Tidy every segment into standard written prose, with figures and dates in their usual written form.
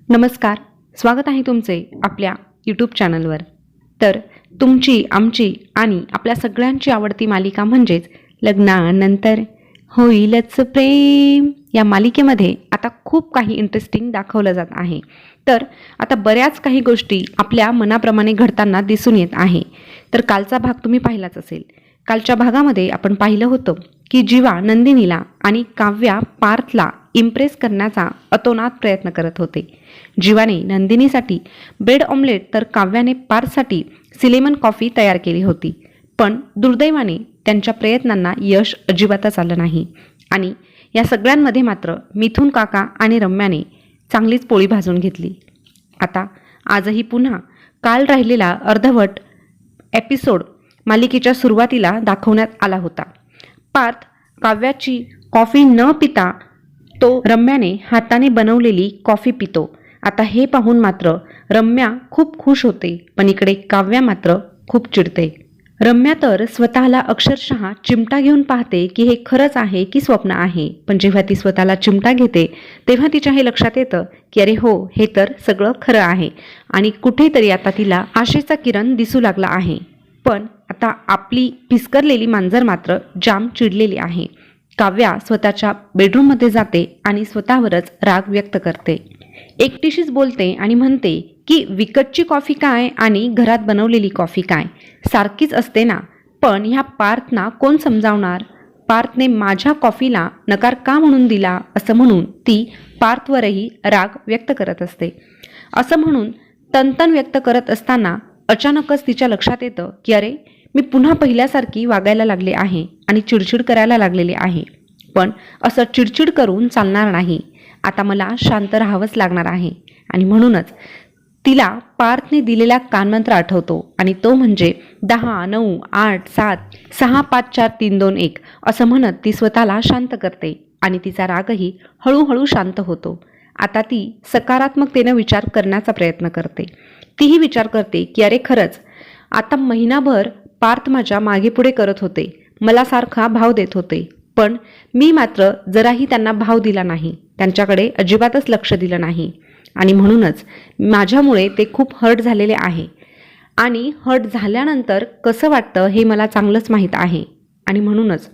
नमस्कार, स्वागत आहे तुमचे आपल्या यूट्यूब चॅनलवर. तर तुमची, आमची आणि आपल्या सगळ्यांची आवडती मालिका म्हणजेच लग्नानंतर होईलच प्रेम या मालिकेमध्ये आता खूप काही इंटरेस्टिंग दाखवलं जात आहे. तर आता बऱ्याच काही गोष्टी आपल्या मनाप्रमाणे घडताना दिसून येत आहे. तर कालचा भाग तुम्ही पाहिलाच असेल. कालच्या भागामध्ये आपण पाहिलं होतं की जीवा नंदिनीला आणि काव्या पार्थला इम्प्रेस करण्याचा अतोनात प्रयत्न करत होते. जीवाने नंदिनीसाठी ब्रेड ऑमलेट तर काव्याने पार्थसाठी सिलेमन कॉफी तयार केली होती. पण दुर्दैवाने त्यांच्या प्रयत्नांना यश अजिबातच आलं नाही आणि या सगळ्यांमध्ये मात्र मिथुन काका आणि रम्याने चांगलीच पोळी भाजून घेतली. आता आजही पुन्हा काल राहिलेला अर्धवट एपिसोड मालिकेच्या सुरुवातीला दाखवण्यात आला होता. पार्थ काव्याची कॉफी न पिता तो रम्याने हाताने बनवलेली कॉफी पितो. आता हे पाहून मात्र रम्या खूप खुश होते, पण इकडे काव्या मात्र खूप चिडते. रम्या तर स्वतःला अक्षरशः चिमटा घेऊन पाहते की हे खरंच आहे की स्वप्न आहे. पण जेव्हा ती स्वतःला चिमटा घेते तेव्हा तिच्या हे लक्षात येतं की अरे हो, हे तर सगळं खरं आहे आणि कुठेतरी आता तिला आशेचा किरण दिसू लागला आहे. पण आता आपली फिसकरलेली मांजर मात्र जाम चिडलेली आहे. काव्या स्वतःच्या बेडरूममध्ये जाते आणि स्वतःवरच राग व्यक्त करते. एकटीशीच बोलते आणि म्हणते की विकतची कॉफी काय आणि घरात बनवलेली कॉफी काय, सारखीच असते ना. पण ह्या पार्थना कोण समजावणार? पार्थने माझ्या कॉफीला नकार का म्हणून दिला, असं म्हणून ती पार्थवरही राग व्यक्त करत असते. असं म्हणून तनतन व्यक्त करत असताना अचानकच तिच्या लक्षात येतं की अरे, मी पुन्हा पहिल्यासारखी वागायला लागले आहे आणि चिडचिड करायला लागलेले आहे. पण असं चिडचिड करून चालणार नाही. आता मला शांत राहावंच लागणार आहे. आणि म्हणूनच तिला पार्थने दिलेला कानमंत्र आठवतो आणि तो म्हणजे 10, 9, 8, 7, 6, 5, 4, 3, 2, 1 असं म्हणत ती स्वतःला शांत करते आणि तिचा रागही हळूहळू शांत होतो. आता ती सकारात्मकतेनं विचार करण्याचा प्रयत्न करते. तीही विचार करते की अरे खरंच आता महिनाभर पार्थ माझ्या मागे पुढे करत होते, मला सारखा भाव देत होते, पण मी मात्र जराही त्यांना भाव दिला नाही, त्यांच्याकडे अजिबातच लक्ष दिलं नाही आणि म्हणूनच माझ्यामुळे ते खूप हर्ट झालेले आहे. आणि हर्ट झाल्यानंतर कसं वाटतं हे मला चांगलंच माहीत आहे आणि म्हणूनच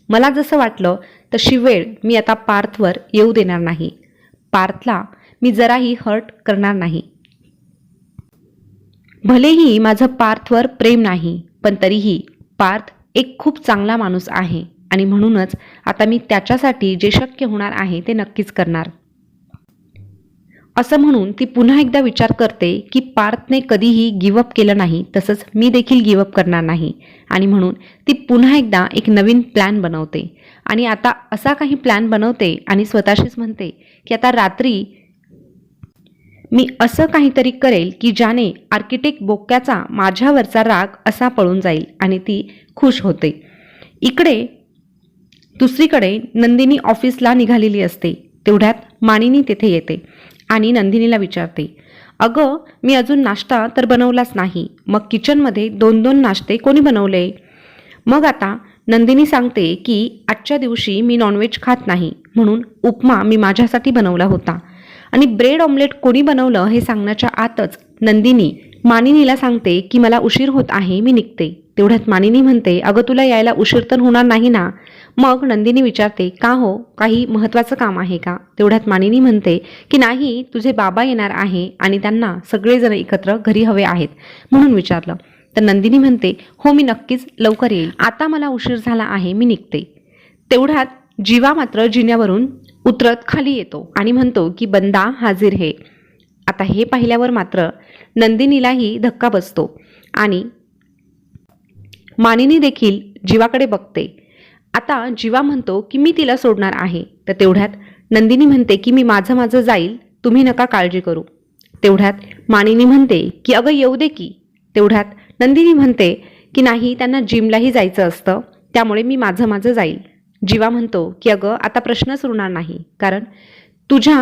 मला जसं वाटलं तशी वेळ मी आता पार्थवर येऊ देणार नाही. पार्थला मी जराही हर्ट करणार नाही. भलेही माझं पार्थवर प्रेम नाही, पण तरीही पार्थ एक खूप चांगला माणूस आहे आणि म्हणूनच आता मी त्याच्यासाठी जे शक्य होणार आहे ते नक्कीच करणार. असं म्हणून ती पुन्हा एकदा विचार करते की पार्थने कधीही गिवअप केलं नाही, तसंच मी देखील गिवअप करणार नाही. आणि म्हणून ती पुन्हा एकदा एक नवीन प्लॅन बनवते आणि आता असा काही प्लॅन बनवते आणि स्वतःशीच म्हणते की आता रात्री मी असं काहीतरी करेल की ज्याने आर्किटेक्ट बोक्याचा माझ्यावरचा राग असा पळून जाईल आणि ती खुश होते. इकडे दुसरीकडे नंदिनी ऑफिसला निघालेली असते. तेवढ्यात मानिनी तेथे येते आणि नंदिनीला विचारते, अगं मी अजून नाश्ता तर बनवलाच नाही, मग किचनमध्ये 2-2 नाश्ते कोणी बनवले? मग आता नंदिनी सांगते की आजच्या दिवशी मी नॉनव्हेज खात नाही, म्हणून उपमा मी माझ्यासाठी बनवला होता. आणि ब्रेड ऑमलेट कोणी बनवलं हे सांगण्याच्या आतच नंदिनी मानिनीला सांगते की मला उशीर होत आहे, मी निघते. तेवढ्यात मानिनी म्हणते, अगं तुला यायला उशीर तर होणार नाही ना? मग नंदिनी विचारते, का हो, काही महत्त्वाचं काम आहे का? तेवढ्यात मानिनी म्हणते की नाही, तुझे बाबा येणार आहे आणि त्यांना सगळेजण एकत्र घरी हवे आहेत म्हणून विचारलं. तर नंदिनी म्हणते, हो मी नक्कीच लवकर येईल, आता मला उशीर झाला आहे, मी निघते. तेवढ्यात जीवा मात्र जिन्यावरून उतरत खाली येतो आणि म्हणतो की बंदा हाजीर है. आता हे पाहिल्यावर मात्र नंदिनीलाही धक्का बसतो आणि मानिनी देखील जीवाकडे बघते. आता जीवा म्हणतो की मी तिला सोडणार आहे. तर तेवढ्यात नंदिनी म्हणते की मी माझं जाईल, तुम्ही नका काळजी करू. तेवढ्यात मानिनी म्हणते की अगं येऊ दे की. तेवढ्यात नंदिनी म्हणते की नाही, त्यांना जिमलाही जायचं असतं, त्यामुळे मी माझं जाईल. जीवा म्हणतो की अगं आता प्रश्नच उरणार नाही, कारण तुझ्या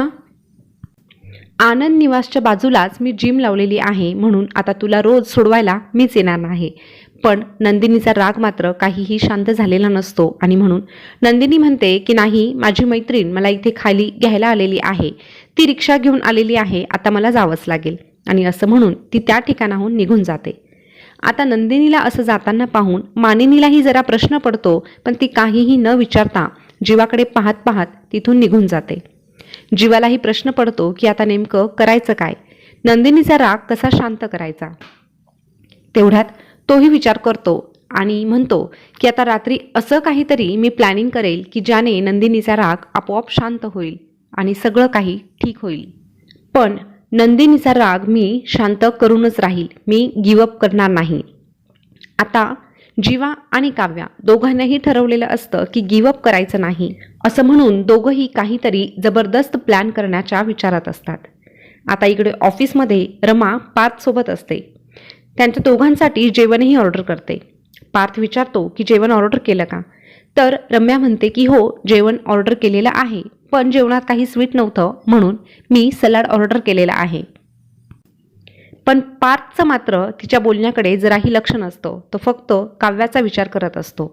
आनंद निवासच्या बाजूलाच मी जिम लावलेली आहे, म्हणून आता तुला रोज सोडवायला मीच येणार नाही. पण नंदिनीचा राग मात्र काहीही शांत झालेला नसतो आणि म्हणून नंदिनी म्हणते की नाही, माझी मैत्रीण मला इथे खाली घ्यायला आलेली आहे, ती रिक्षा घेऊन आलेली आहे, आता मला जावंच लागेल. आणि असं म्हणून ती त्या ठिकाणाहून निघून जाते. आता नंदिनीला असं जाताना पाहून मानिनीलाही जरा प्रश्न पडतो, पण ती काहीही न विचारता जीवाकडे पाहत पाहत तिथून निघून जाते. जीवालाही प्रश्न पडतो की आता नेमकं करायचं काय, नंदिनीचा राग कसा शांत करायचा. तेवढ्यात तोही विचार करतो आणि म्हणतो की आता रात्री असं काहीतरी मी प्लॅनिंग करेल की ज्याने नंदिनीचा राग आपोआप शांत होईल आणि सगळं काही ठीक होईल. पण नंदिनीचा राग मी शांत करूनच राहील, मी गिवअप करणार नाही. आता जीवा आणि काव्या दोघांनाही ठरवलेलं असतं की गिवअप करायचं नाही, असं म्हणून दोघंही काहीतरी जबरदस्त प्लॅन करण्याच्या विचारात असतात. आता इकडे ऑफिसमध्ये रमा पार्थसोबत असते. त्यांच्या दोघांसाठी जेवणही ऑर्डर करते. पार्थ विचारतो की जेवण ऑर्डर केलं का, तर रम्या म्हणते की हो, जेवण ऑर्डर केलेलं आहे, पण जेवणात काही स्वीट नव्हतं म्हणून मी सलाड ऑर्डर केलेला आहे. पण पार्थचं मात्र तिच्या बोलण्याकडे जराही लक्ष नसतं, तो फक्त काव्याचा विचार करत असतो.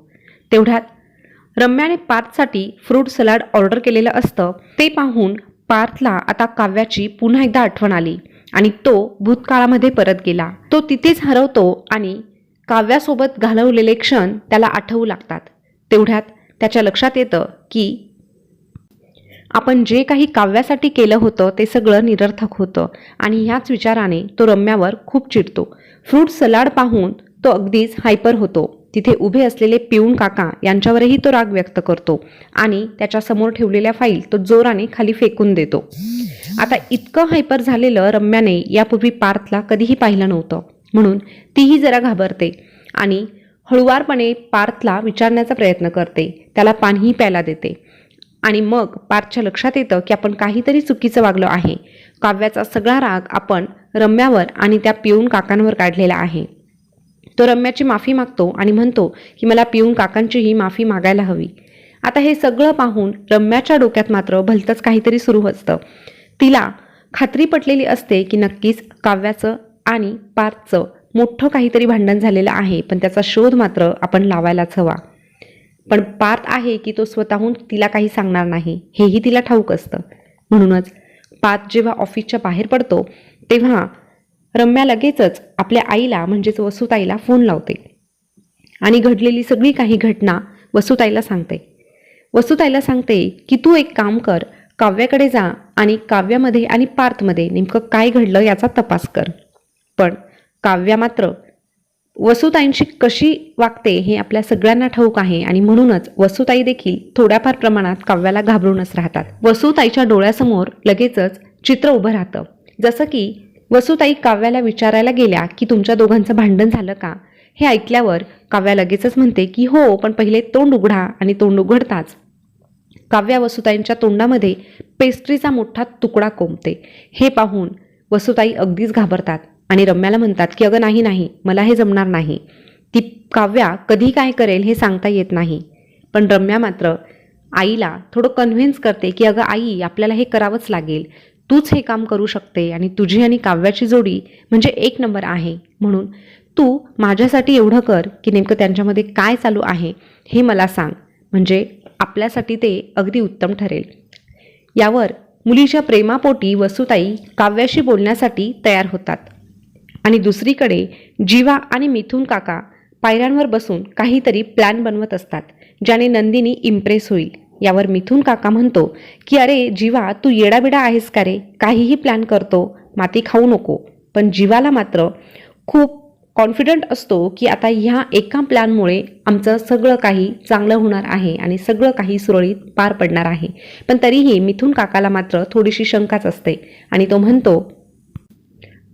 तेवढ्यात रम्याने पार्थसाठी फ्रूट सलाड ऑर्डर केलेलं असतं. ते पाहून पार्थला आता काव्याची पुन्हा एकदा आठवण आली आणि तो भूतकाळामध्ये परत गेला. तो तिथेच हरवतो आणि काव्यासोबत घालवलेले क्षण त्याला आठवू लागतात. तेवढ्यात त्याच्या लक्षात येतं की आपण जे काही काव्यासाठी केलं होतं ते सगळं निरर्थक होतं आणि ह्याच विचाराने तो रम्यावर खूप चिडतो. फ्रूट सलाड पाहून तो अगदीच हायपर होतो. तिथे उभे असलेले पिऊन काका यांच्यावरही तो राग व्यक्त करतो आणि त्याच्या समोर ठेवलेल्या फाईल तो जोराने खाली फेकून देतो. आता इतकं हायपर झालेलं रम्याने यापूर्वी पार्थला कधीही पाहिलं नव्हतं, म्हणून तीही जरा घाबरते आणि हळुवारपणे पार्थला विचारण्याचा प्रयत्न करते, त्याला पाणीही प्यायला देते. आणि मग पार्थच्या लक्षात येतं की आपण काहीतरी चुकीचं वागलो आहे. काव्याचा सगळा राग आपण रम्यावर आणि त्या पिऊन काकांवर काढलेला आहे. तो रम्याची माफी मागतो आणि म्हणतो की मला पिऊन काकांचीही माफी मागायला हवी. आता हे सगळं पाहून रम्याच्या डोक्यात मात्र भलतंच काहीतरी सुरू असतं. तिला खात्री पटलेली असते की नक्कीच काव्याचं आणि पार्थचं मोठं काहीतरी भांडण झालेलं आहे, पण त्याचा शोध मात्र आपण लावायलाच हवा. पण पार्थ आहे की तो स्वतःहून तिला काही सांगणार नाही, हेही तिला ठाऊक असतं. म्हणूनच पार्थ जेव्हा ऑफिसच्या बाहेर पडतो तेव्हा रम्या लगेचच आपल्या आईला म्हणजेच वसुताईला फोन लावते आणि घडलेली सगळी काही घटना वसुताईला सांगते की तू एक काम कर, काव्याकडे जा आणि काव्यामध्ये आणि पार्थमध्ये नेमकं काय घडलं याचा तपास कर. पण काव्या मात्र वसुताईंशी कशी वागते हे आपल्या सगळ्यांना ठाऊक आहे आणि म्हणूनच वसुताई देखील थोड्याफार प्रमाणात काव्याला घाबरूनच राहतात. वसुताईच्या डोळ्यासमोर लगेचच चित्र उभं राहतं, जसं की वसुताई काव्याला विचारायला गेल्या की तुमच्या दोघांचं भांडण झालं का. हे ऐकल्यावर काव्या लगेचच म्हणते की हो, पण पहिले तोंड उघडा. आणि तोंड उघडताच काव्या वसुताईंच्या तोंडामध्ये पेस्ट्रीचा मोठा तुकडा कोंबते. हे पाहून वसुताई अगदीच घाबरतात आणि रम्याला म्हणतात की अगं नाही, मला हे जमणार नाही. ती काव्या कधी काय करेल हे सांगता येत नाही. पण रम्या मात्र आईला थोडं कन्व्हिन्स करते की अगं आई, आपल्याला हे करावंच लागेल, तूच हे काम करू शकते आणि तुझी आणि काव्याची जोडी म्हणजे एक नंबर आहे, म्हणून तू माझ्यासाठी एवढं कर की नेमकं त्यांच्यामध्ये काय चालू आहे हे मला सांग, म्हणजे आपल्यासाठी ते अगदी उत्तम ठरेल. यावर मुलीच्या प्रेमापोटी वसुताई काव्याशी बोलण्यासाठी तयार होतात. आणि दुसरीकडे जीवा आणि मिथुन काका पायऱ्यांवर बसून काहीतरी प्लॅन बनवत असतात ज्याने नंदिनी इम्प्रेस होईल. यावर मिथुन काका म्हणतो की अरे जीवा, तू येडाबिडा आहेस का रे, काहीही प्लॅन करतो, माती खाऊ नको. पण जीवाला मात्र खूप कॉन्फिडंट असतो की आता ह्या एका प्लॅनमुळे आमचं सगळं काही चांगलं होणार आहे आणि सगळं काही सुरळीत पार पडणार आहे. पण तरीही मिथुन काकाला मात्र थोडीशी शंकाच असते आणि तो म्हणतो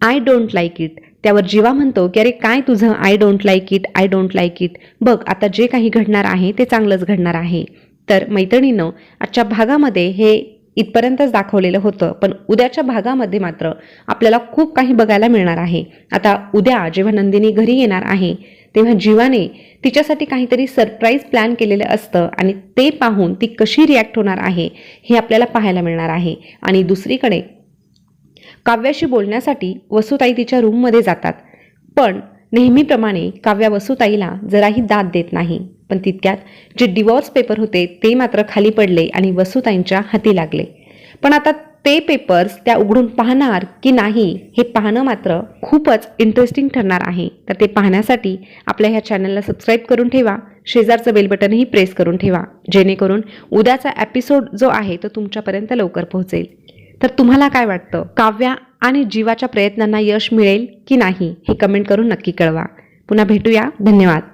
आय डोंट लाईक इट. त्यावर जीवा म्हणतो की अरे काय तुझं आय डोंट लाईक इट, बघ आता जे काही घडणार आहे ते चांगलंच घडणार आहे. तर मैत्रिणींनो, आजच्या भागामध्ये हे इथपर्यंतच दाखवलेलं होतं, पण उद्याच्या भागामध्ये मात्र आपल्याला खूप काही बघायला मिळणार आहे. आता उद्या जेव्हा नंदिनी घरी येणार आहे तेव्हा जीवाने तिच्यासाठी काहीतरी सरप्राईज प्लॅन केलेलं असतं आणि ते पाहून ती कशी रिॲक्ट होणार आहे हे आपल्याला पाहायला मिळणार आहे. आणि दुसरीकडे काव्याशी बोलण्यासाठी वसुताई तिच्या रूममध्ये जातात, पण नेहमीप्रमाणे काव्या वसुताईला जराही दाद देत नाही, पण तितक्यात जे डिवॉर्स पेपर होते ते मात्र खाली पडले आणि वसुताईंच्या हाती लागले. पण आता ते पेपर्स त्या उघडून पाहणार की नाही हे पाहणं मात्र खूपच इंटरेस्टिंग ठरणार आहे. तर ते पाहण्यासाठी आपल्या ह्या चॅनलला सबस्क्राईब करून ठेवा, शेजारचं बेल बटनही प्रेस करून ठेवा, जेणेकरून उद्याचा एपिसोड जो आहे तो तुमच्यापर्यंत लवकर पोहोचेल. तर तुम्हाला काय वाटतं, काव्या आणि जीवाच्या प्रयत्नांना यश मिळेल की नाही हे कमेंट करून नक्की कळवा. पुन्हा भेटूया. धन्यवाद.